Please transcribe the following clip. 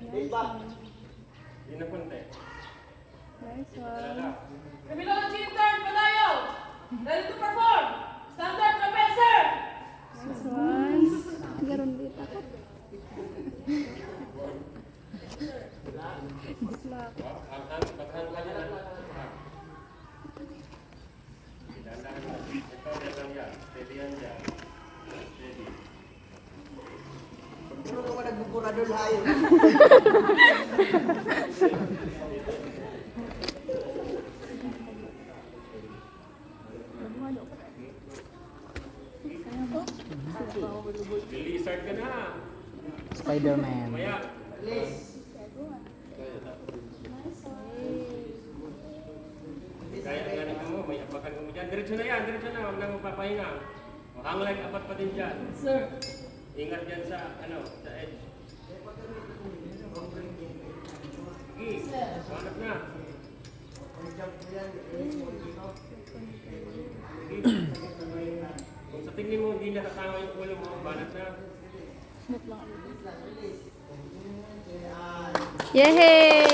Nice one. Hindi na konti. Nice one. Camilo Team turn, Padayo! Ready to perform! Standard rappel, sir! Nice one. Garon dito ako. Good luck. Paghan ka niya na. Dandan mo. Ito lang yan. Steady yan dyan. Steady. Puro ka nagbuburador hayo. Lizard ka na. Spider-Man. Maya. Kaya nga mo, may apakan mo dyan. Diretso na yan, diretso na. Huwag na magpapahinga. Hang like apat pa din dyan. Sir. Ingat dyan sa, sa edge. Sige, banat na. Kung sa tingin mo hindi natatama yung ulo mo, banat na. Yehey!